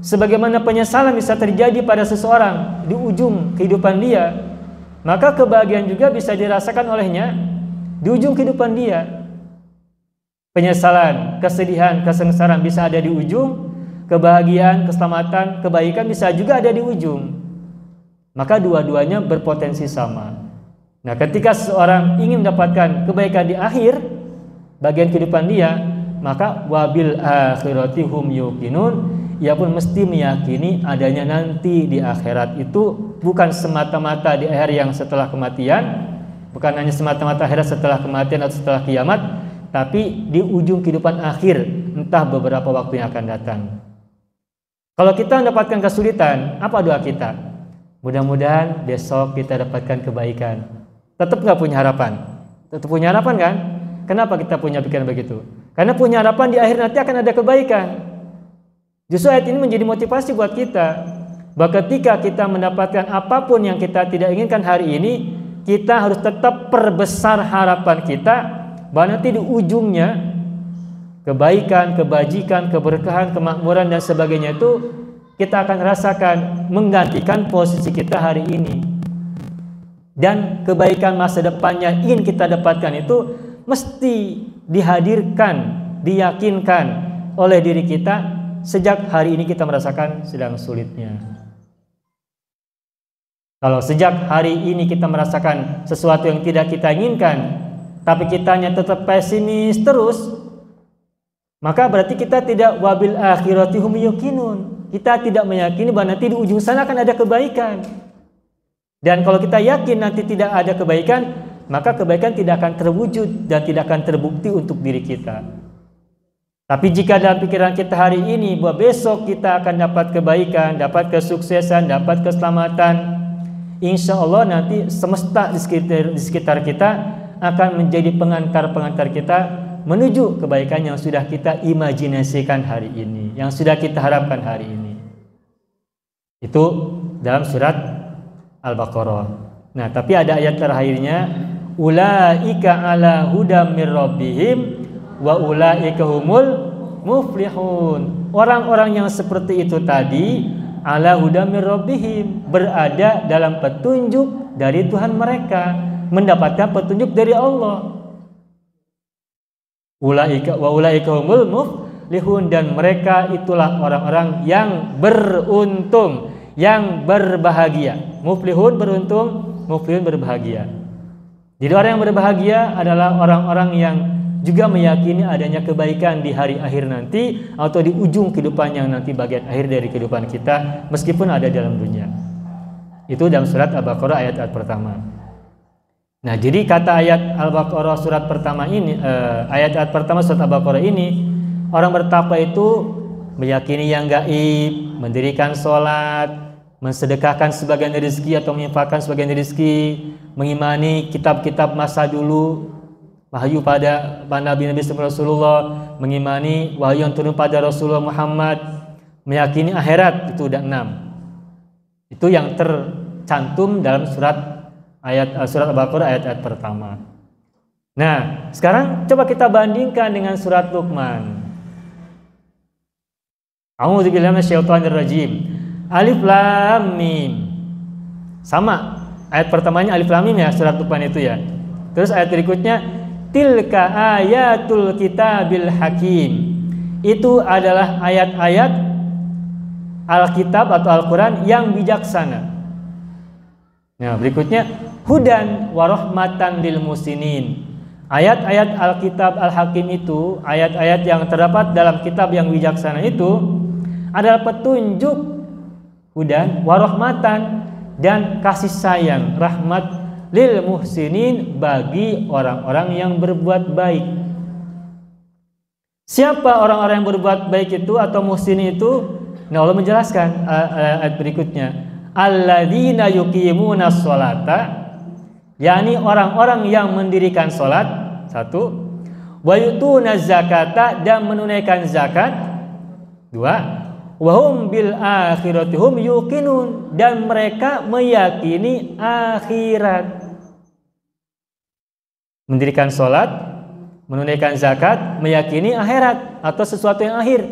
Sebagaimana penyesalan bisa terjadi pada seseorang di ujung kehidupan dia, maka kebahagiaan juga bisa dirasakan olehnya di ujung kehidupan dia. Penyesalan, kesedihan, kesengsaraan bisa ada di ujung, kebahagiaan, keselamatan, kebaikan bisa juga ada di ujung. Maka dua-duanya berpotensi sama. Nah, ketika seseorang ingin mendapatkan kebaikan di akhir bagian kehidupan dia, maka wabil akhirati hum yuqinun, ia pun mesti meyakini adanya nanti di akhirat itu bukan semata-mata di akhir yang setelah kematian, bukan hanya semata-mata akhirat setelah kematian atau setelah kiamat, tapi di ujung kehidupan akhir, entah beberapa waktu yang akan datang. Kalau kita mendapatkan kesulitan, apa doa kita? Mudah-mudahan besok kita dapatkan kebaikan. Tetap nggak punya harapan? Tetap punya harapan kan? Kenapa kita punya pikiran begitu? Karena punya harapan di akhir nanti akan ada kebaikan. Justru ayat ini menjadi motivasi buat kita, bahwa ketika kita mendapatkan apapun yang kita tidak inginkan hari ini, kita harus tetap perbesar harapan kita, bahwa nanti di ujungnya kebaikan, kebajikan, keberkahan, kemakmuran dan sebagainya itu kita akan rasakan menggantikan posisi kita hari ini. Dan kebaikan masa depannya ingin kita dapatkan itu mesti dihadirkan, diyakinkan oleh diri kita sejak hari ini kita merasakan sedang sulitnya. Kalau sejak hari ini kita merasakan sesuatu yang tidak kita inginkan, tapi kitanya tetap pesimis terus, maka berarti kita tidak wabil akhirati hum yuqinun. Kita tidak meyakini bahwa nanti di ujung sana akan ada kebaikan. Dan kalau kita yakin nanti tidak ada kebaikan, maka kebaikan tidak akan terwujud dan tidak akan terbukti untuk diri kita. Tapi jika dalam pikiran kita hari ini bahwa besok kita akan dapat kebaikan, dapat kesuksesan, dapat keselamatan, insya Allah nanti semesta di sekitar kita akan menjadi pengantar-pengantar kita menuju kebaikan yang sudah kita imajinasikan hari ini, yang sudah kita harapkan hari ini. Itu dalam surat Al-Baqarah. Nah, tapi ada ayat terakhirnya, ulaika ala hudam mir rabbihim wa ulaika humul muflihun. Orang-orang yang seperti itu tadi ala hudam mir rabbihim, berada dalam petunjuk dari Tuhan mereka, mendapatkan petunjuk dari Allah. Ulaika humul muflihun, dan mereka itulah orang-orang yang beruntung, yang berbahagia. Muflihun beruntung, muflihun berbahagia. Jadi orang yang berbahagia adalah orang-orang yang juga meyakini adanya kebaikan di hari akhir nanti atau di ujung kehidupan yang nanti bagian akhir dari kehidupan kita meskipun ada dalam dunia. Itu dalam surat Al-Baqarah ayat pertama. Nah, jadi kata ayat Al-Baqarah surat pertama ini, ayat pertama surat Al-Baqarah ini, orang bertakwa itu meyakini yang gaib, mendirikan sholat, mensedekahkan sebagian rezeki atau menginfakkan sebagian rezeki, mengimani kitab-kitab masa dulu, wahyu pada Nabi-Nabi sebelum Rasulullah, mengimani wahyu yang turun pada Rasulullah Muhammad, meyakini akhirat. Itu udah 6. Itu yang tercantum dalam surat Al-Baqarah ayat pertama. Nah, sekarang coba kita bandingkan dengan surat Luqman. A'udzubillahi minasyaitonir rajim. Alif Lam Mim. Sama, ayat pertamanya Alif Lam Mim ya, surat Luqman itu ya. Terus ayat berikutnya tilka ayatul kitabil hakim. Itu adalah ayat-ayat Alkitab atau Al-Quran yang bijaksana. Nah, berikutnya hudan warahmatan lil musinin. Ayat-ayat Alkitab Al-Hakim itu, ayat-ayat yang terdapat dalam kitab yang bijaksana itu adalah petunjuk, hudan warahmatan, dan kasih sayang, rahmat lil muhsinin, bagi orang-orang yang berbuat baik. Siapa orang-orang yang berbuat baik itu atau muhsin itu? Nah, Allah menjelaskan ayat berikutnya, alladzina yuqimunas sholata, yakni orang-orang yang mendirikan sholat, satu, wa yu'tuna zakata, dan menunaikan zakat, dua, wa hum bil akhirati hum yuqinun, dan mereka meyakini akhirat. Mendirikan sholat, menunaikan zakat, meyakini akhirat atau sesuatu yang akhir.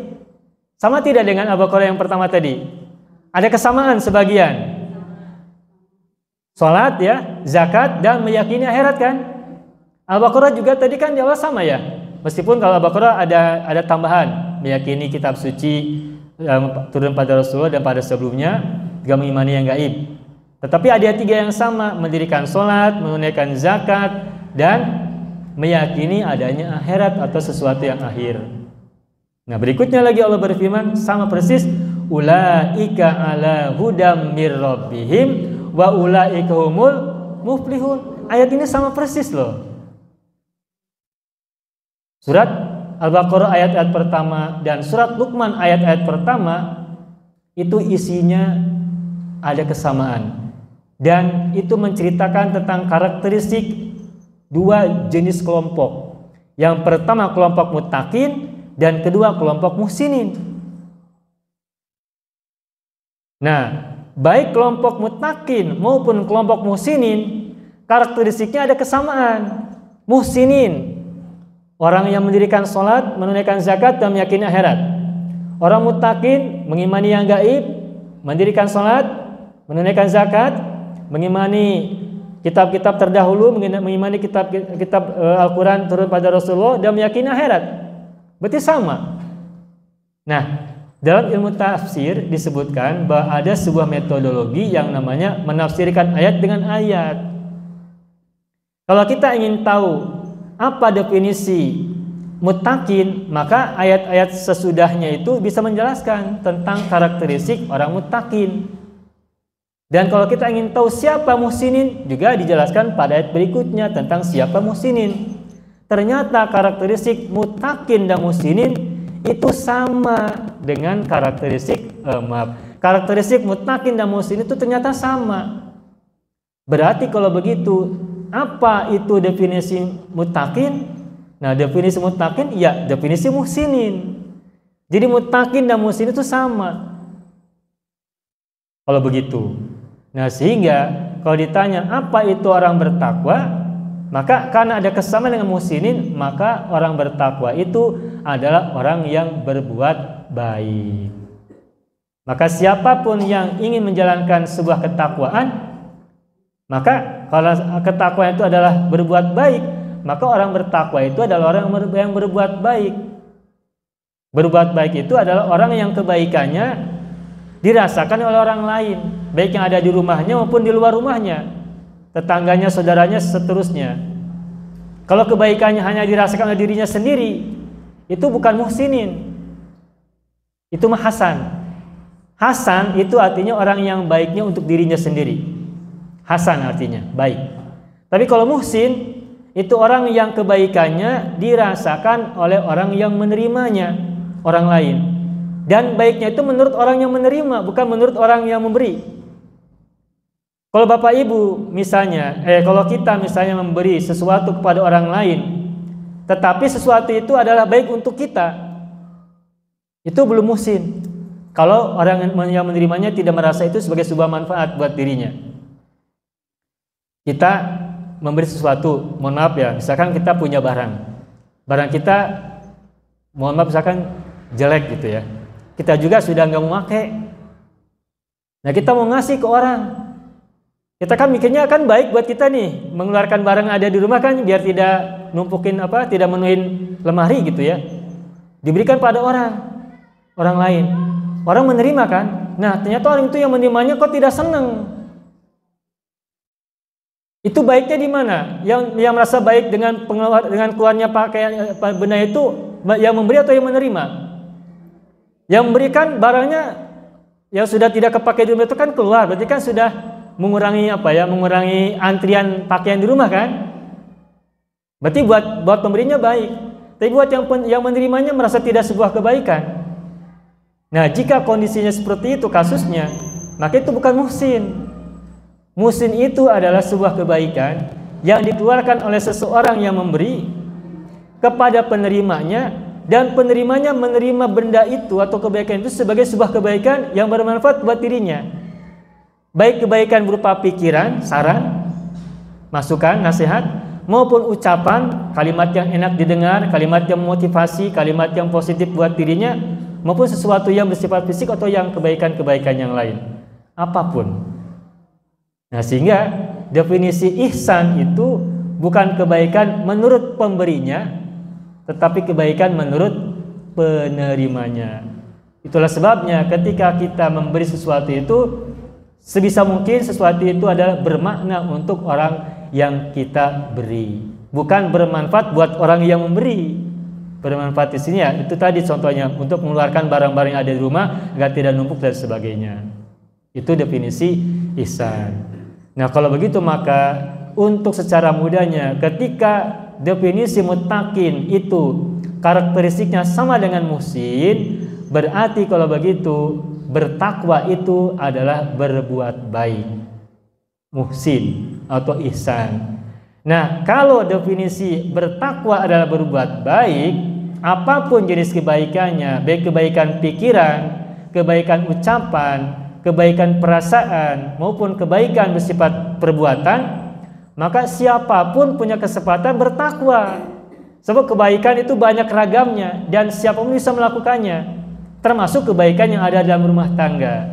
Sama tidak dengan Al-Baqarah yang pertama tadi? Ada kesamaan sebagian. Sholat ya, zakat, dan meyakini akhirat kan? Al-Baqarah juga tadi kan di awal sama ya. Meskipun kalau Al-Baqarah ada tambahan, meyakini kitab suci yang turun pada Rasulullah dan pada sebelumnya, juga mengimani yang gaib. Tetapi ada tiga yang sama, mendirikan sholat, menunaikan zakat, dan meyakini adanya akhirat atau sesuatu yang akhir. Nah, berikutnya lagi Allah berfirman sama persis, ulaika ala hudam mir rabbihim wa ulaika humul muflihun. Ayat ini sama persis loh. Surat Al-Baqarah ayat-ayat pertama dan surat Luqman ayat-ayat pertama itu isinya ada kesamaan, dan itu menceritakan tentang karakteristik dua jenis kelompok. Yang pertama kelompok muttaqin, dan kedua kelompok muhsinin. Nah, baik kelompok muttaqin maupun kelompok muhsinin, karakteristiknya ada kesamaan. Muhsinin, orang yang mendirikan sholat, menunaikan zakat, dan meyakini akhirat. Orang muttaqin, mengimani yang gaib, mendirikan sholat, menunaikan zakat, mengimani kitab-kitab terdahulu, mengimani kitab Al-Quran turun pada Rasulullah, dan meyakini akhirat. Berarti sama. Nah, dalam ilmu tafsir disebutkan bahwa ada sebuah metodologi yang namanya menafsirkan ayat dengan ayat. Kalau kita ingin tahu apa definisi muttaqin, maka ayat-ayat sesudahnya itu bisa menjelaskan tentang karakteristik orang muttaqin. Dan kalau kita ingin tahu siapa muhsinin, juga dijelaskan pada ayat berikutnya tentang siapa muhsinin. Ternyata karakteristik muttaqin dan muhsinin itu sama dengan karakteristik muttaqin dan muhsinin itu ternyata sama. Berarti kalau begitu, apa itu definisi muttaqin? Nah, definisi muttaqin ya definisi muhsinin. Jadi muttaqin dan muhsinin itu sama. Kalau begitu. Nah, sehingga kalau ditanya apa itu orang bertakwa, maka karena ada kesamaan dengan muhsinin, maka orang bertakwa itu adalah orang yang berbuat baik. Maka siapapun yang ingin menjalankan sebuah ketakwaan, maka kalau ketakwaan itu adalah berbuat baik, maka orang bertakwa itu adalah orang yang berbuat baik. Berbuat baik itu adalah orang yang kebaikannya dirasakan oleh orang lain, baik yang ada di rumahnya maupun di luar rumahnya, tetangganya, saudaranya, seterusnya. Kalau kebaikannya hanya dirasakan oleh dirinya sendiri, itu bukan muhsinin, itu mah hasan. Hasan itu artinya orang yang baiknya untuk dirinya sendiri. Hasan artinya baik. Tapi kalau muhsin itu orang yang kebaikannya dirasakan oleh orang yang menerimanya, orang lain. Dan baiknya itu menurut orang yang menerima, bukan menurut orang yang memberi. Kalau bapak ibu misalnya, kalau kita misalnya memberi sesuatu kepada orang lain, tetapi sesuatu itu adalah baik untuk kita, itu belum muhsin. Kalau orang yang menerimanya tidak merasa itu sebagai sebuah manfaat buat dirinya. Kita memberi sesuatu, mohon maaf ya, misalkan kita punya barang kita, mohon maaf misalkan jelek gitu ya, kita juga sudah nggak mau pakai. Nah, kita mau ngasih ke orang, kita kan mikirnya kan baik buat kita nih, mengeluarkan barang ada di rumah kan biar tidak numpukin tidak menuhin lemari gitu ya, diberikan pada orang lain. Orang menerima kan. Nah, ternyata orang itu yang menerimanya kok tidak senang. Itu baiknya di mana? Yang merasa baik dengan keluarnya pakaian benda itu, yang memberi atau yang menerima? Yang memberikan barangnya yang sudah tidak kepakai di rumah itu kan keluar, berarti kan sudah mengurangi mengurangi antrian pakaian di rumah kan? Berarti buat pemberinya baik. Tapi buat yang menerimanya merasa tidak sebuah kebaikan. Nah, jika kondisinya seperti itu kasusnya, maka itu bukan muhsin. Muhsin itu adalah sebuah kebaikan yang dikeluarkan oleh seseorang yang memberi kepada penerimanya, dan penerimanya menerima benda itu atau kebaikan itu sebagai sebuah kebaikan yang bermanfaat buat dirinya, baik kebaikan berupa pikiran, saran, masukan, nasihat, maupun ucapan, kalimat yang enak didengar, kalimat yang memotivasi, kalimat yang positif buat dirinya, maupun sesuatu yang bersifat fisik atau yang kebaikan-kebaikan yang lain, apapun. Nah, sehingga definisi ihsan itu bukan kebaikan menurut pemberinya, tetapi kebaikan menurut penerimanya. Itulah sebabnya ketika kita memberi sesuatu itu, sebisa mungkin sesuatu itu adalah bermakna untuk orang yang kita beri, bukan bermanfaat buat orang yang memberi. Bermanfaat di sini ya, itu tadi contohnya untuk mengeluarkan barang-barang yang ada di rumah agar tidak numpuk dan sebagainya. Itu definisi ihsan. Nah, kalau begitu maka untuk secara mudahnya, ketika definisi muttaqin itu karakteristiknya sama dengan muhsin, berarti kalau begitu bertakwa itu adalah berbuat baik, muhsin atau ihsan. Nah, kalau definisi bertakwa adalah berbuat baik, apapun jenis kebaikannya, baik kebaikan pikiran, kebaikan ucapan, kebaikan perasaan, maupun kebaikan bersifat perbuatan, maka siapapun punya kesempatan bertakwa. Sebab kebaikan itu banyak ragamnya dan siapapun bisa melakukannya, termasuk kebaikan yang ada dalam rumah tangga.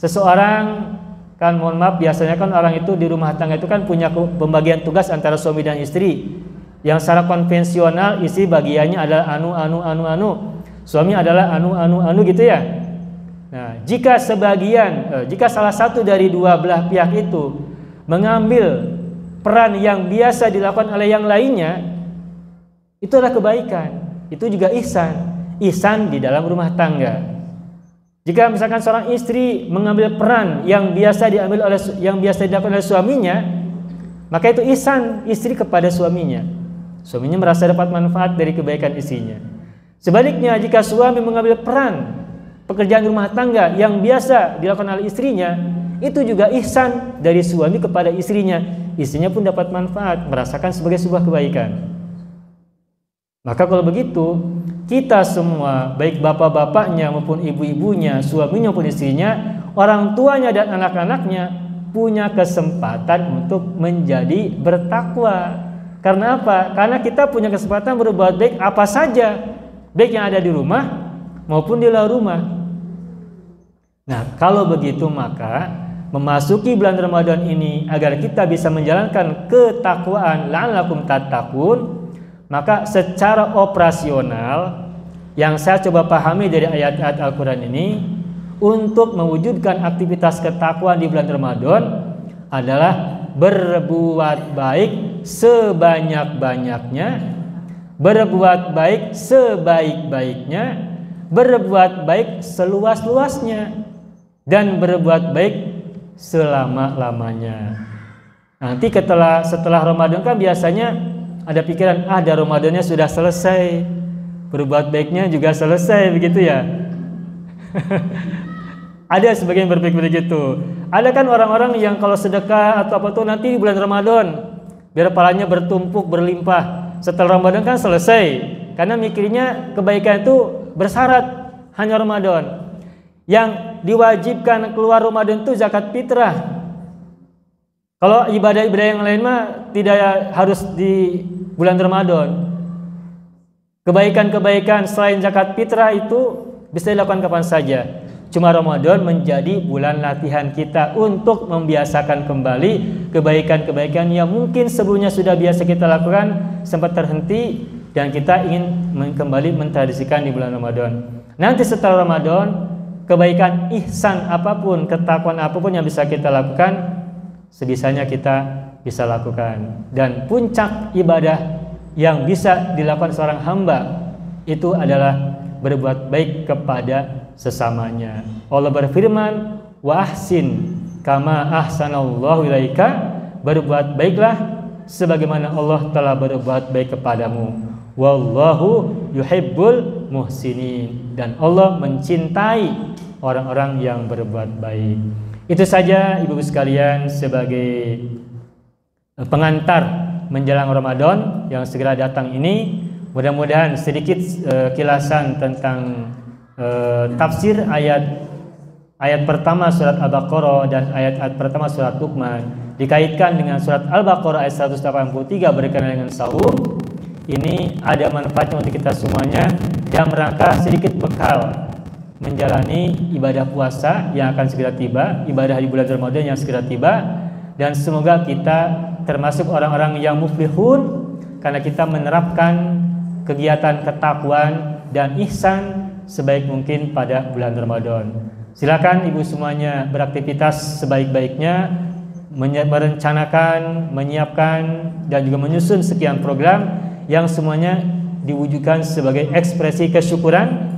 Seseorang kan, mohon maaf, biasanya kan orang itu di rumah tangga itu kan punya pembagian tugas antara suami dan istri. Yang secara konvensional istri bagiannya adalah anu, suami adalah anu gitu ya. Nah, jika salah satu dari dua belah pihak itu mengambil peran yang biasa dilakukan oleh yang lainnya, itu adalah kebaikan. Itu juga ihsan di dalam rumah tangga. Jika misalkan seorang istri mengambil peran yang biasa dilakukan oleh suaminya, maka itu ihsan istri kepada suaminya. Suaminya merasa dapat manfaat dari kebaikan istrinya. Sebaliknya, jika suami mengambil peran pekerjaan rumah tangga yang biasa dilakukan oleh istrinya, itu juga ihsan dari suami kepada istrinya. Istrinya pun dapat manfaat, merasakan sebagai sebuah kebaikan. Maka kalau begitu, kita semua, baik bapak-bapaknya maupun ibu-ibunya, suaminya maupun istrinya, orang tuanya dan anak-anaknya, punya kesempatan untuk menjadi bertakwa. Karena apa? Karena kita punya kesempatan berbuat baik apa saja, baik yang ada di rumah maupun di luar rumah. Nah, kalau begitu maka memasuki bulan Ramadan ini agar kita bisa menjalankan ketakwaan la'allakum tattaqun, maka secara operasional yang saya coba pahami dari ayat-ayat Al-Quran ini, untuk mewujudkan aktivitas ketakwaan di bulan Ramadan adalah berbuat baik sebanyak-banyaknya, berbuat baik sebaik-baiknya, berbuat baik seluas-luasnya, dan berbuat baik selama-lamanya. Nanti setelah Ramadan kan biasanya ada pikiran, dah Ramadannya sudah selesai, berbuat baiknya juga selesai, begitu ya. Ada sebagian berpikir begitu. Ada kan orang-orang yang kalau sedekah atau apa tuh nanti di bulan Ramadan biar pahalanya bertumpuk berlimpah. Setelah Ramadan kan selesai, karena mikirnya kebaikan itu bersyarat hanya Ramadan. Yang diwajibkan keluar Ramadan itu zakat fitrah. Kalau ibadah-ibadah yang lain mah tidak harus di bulan Ramadan. Kebaikan-kebaikan selain zakat fitrah itu bisa dilakukan kapan saja. Cuma Ramadan menjadi bulan latihan kita untuk membiasakan kembali kebaikan-kebaikan yang mungkin sebelumnya sudah biasa kita lakukan, sempat terhenti, dan kita ingin kembali mentradisikan di bulan Ramadan. Nanti setelah Ramadan, kebaikan ihsan apapun, ketakwaan apapun yang bisa kita lakukan, sebisanya kita bisa lakukan. Dan puncak ibadah yang bisa dilakukan seorang hamba itu adalah berbuat baik kepada sesamanya. Allah berfirman, wa ahsin kama ahsanallahu ilaika, berbuat baiklah sebagaimana Allah telah berbuat baik kepadamu. Wallahu yuhibbul muhsinin, dan Allah mencintai orang-orang yang berbuat baik. Itu saja ibu-ibu sekalian sebagai pengantar menjelang Ramadan yang segera datang ini. Mudah-mudahan sedikit kilasan tentang tafsir ayat pertama surat Al-Baqarah dan ayat pertama surat Luqman dikaitkan dengan surat Al-Baqarah ayat 183 berkenaan dengan sahur. Ini ada manfaatnya untuk kita semuanya yang merangka sedikit bekal menjalani ibadah puasa yang akan segera tiba, ibadah di bulan Ramadan yang segera tiba, dan semoga kita termasuk orang-orang yang muflihun karena kita menerapkan kegiatan ketakwaan dan ihsan sebaik mungkin pada bulan Ramadan. Silakan ibu semuanya beraktivitas sebaik-baiknya, merencanakan, menyiapkan dan juga menyusun sekian program yang semuanya diwujudkan sebagai ekspresi kesyukuran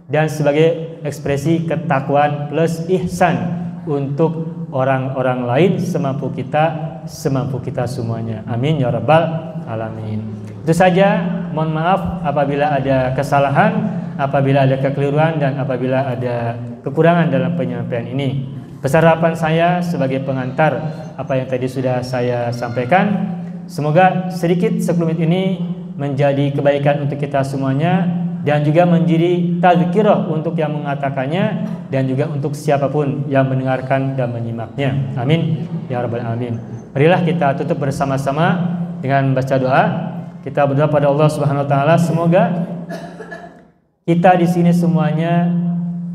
dan sebagai ekspresi ketakwaan plus ihsan untuk orang-orang lain semampu kita semuanya. Amin ya rabbal alamin. Itu saja, mohon maaf apabila ada kesalahan, apabila ada kekeliruan dan apabila ada kekurangan dalam penyampaian ini. Besar harapan saya sebagai pengantar apa yang tadi sudah saya sampaikan, semoga sedikit sekelumit ini menjadi kebaikan untuk kita semuanya dan juga menjadi tazkirah untuk yang mengatakannya dan juga untuk siapapun yang mendengarkan dan menyimaknya. Amin ya rabbal alamin. Marilah kita tutup bersama-sama dengan baca doa. Kita berdoa pada Allah Subhanahu wa taala, semoga kita di sini semuanya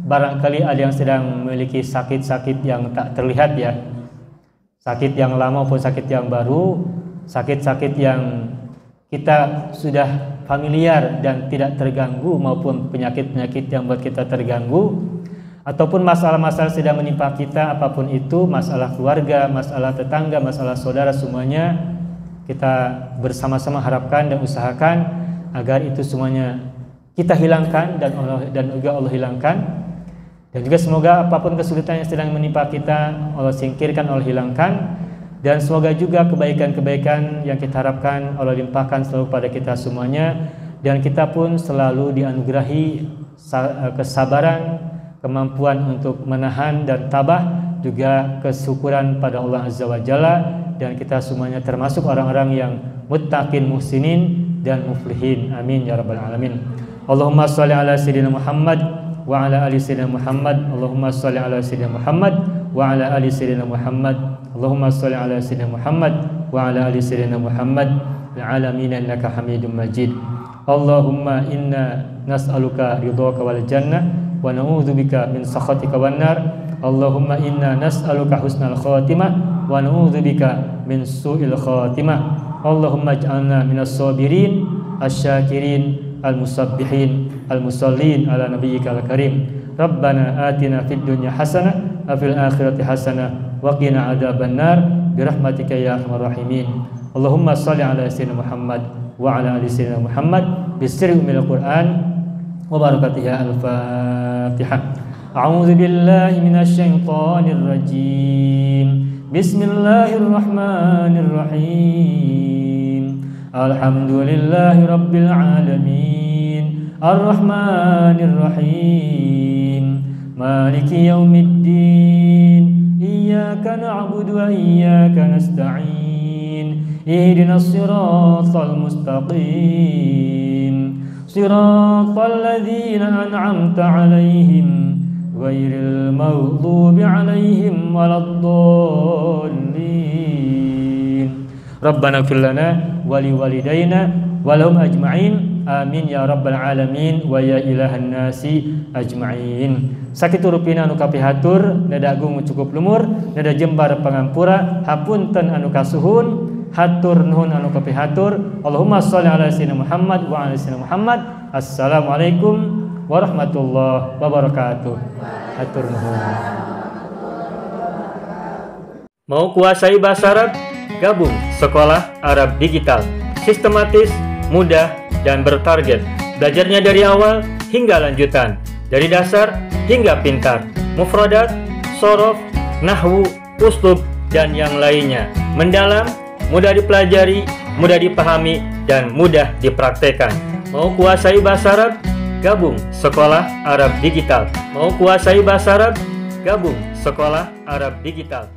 barangkali ada yang sedang memiliki sakit-sakit yang tak terlihat ya. Sakit yang lama maupun sakit yang baru, sakit-sakit yang kita sudah familiar dan tidak terganggu maupun penyakit-penyakit yang buat kita terganggu ataupun masalah-masalah sedang menimpa kita, apapun itu, masalah keluarga, masalah tetangga, masalah saudara, semuanya kita bersama-sama harapkan dan usahakan agar itu semuanya kita hilangkan dan juga Allah hilangkan. Dan juga semoga apapun kesulitan yang sedang menimpa kita Allah singkirkan, Allah hilangkan. Dan semoga juga kebaikan-kebaikan yang kita harapkan Allah limpahkan selalu pada kita semuanya. Dan kita pun selalu dianugerahi kesabaran, kemampuan untuk menahan dan tabah, juga kesyukuran pada Allah Azza wa Jalla. Dan kita semuanya termasuk orang-orang yang muttaqin, muhsinin dan muflihin. Amin ya rabbal alamin. Allahumma shalli ala sayyidina Muhammad wa ala ali sayyidina Muhammad. Allahumma shalli ala sayyidina Muhammad wa ala ali sayyidina Muhammad. Allahumma shalli ala sayyidina Muhammad wa ala ali sayyidina Muhammad fil alamin innaka Hamidum Majid. Allahumma inna nas'aluka ridhaka wal jannah wa na'udzubika min sakhatika wan nar. Allahumma inna nas'aluka husnal khatimah wa na'udzubika min su'il khatimah. Allahumma ij'alna minas sabirin asyakirin al-musabbihin al-musallin ala nabiyyika al-karim. Rabbana atina fid dunya hasanah wa fil akhirati hasanah wa qina adzabannar birahmatika ya arhamar rahimin. Allahumma shalli ala sayyidina Muhammad wa ala ali sayyidina Muhammad bisirri umil Qur'an wa barakatiha al-Fatihah. A'udzu billahi minasy syaithanir rajim. Bismillahirrahmanirrahim. Alhamdulillahi rabbil alamin. Arrahmanir rahim. Maliki yaumiddin. Iyyaka na'budu wa iyyaka nasta'in. Ihdinas siratal mustaqim. Siratal ladzina an'amta 'alaihim ghairil maghdubi 'alaihim waladdallin. Rabbana ighfir lana wa liwalidayna wa lahum ajma'in. Amin ya rabbal alamin wa ya ilahan nasi ajma'in. Sakiturupina anu kapihatur, nada agung cukup lumur, nada jembar pangampura, hapunten anu kasuhun, hatur nuhun anu kapihatur. Allahumma shalli ala sayyidina Muhammad wa ala sayyidina Muhammad. Assalamualaikum warahmatullahi wabarakatuh. Hatur nuhun. Mau kuasai bahasa Arab? Gabung Sekolah Arab Digital. Sistematis, mudah, dan bertarget. Belajarnya dari awal hingga lanjutan, dari dasar hingga pintar. Mufradat, shorof, nahwu, uslub, dan yang lainnya. Mendalam, mudah dipelajari, mudah dipahami, dan mudah dipraktekkan. Mau kuasai bahasa Arab? Gabung Sekolah Arab Digital. Mau kuasai bahasa Arab? Gabung Sekolah Arab Digital.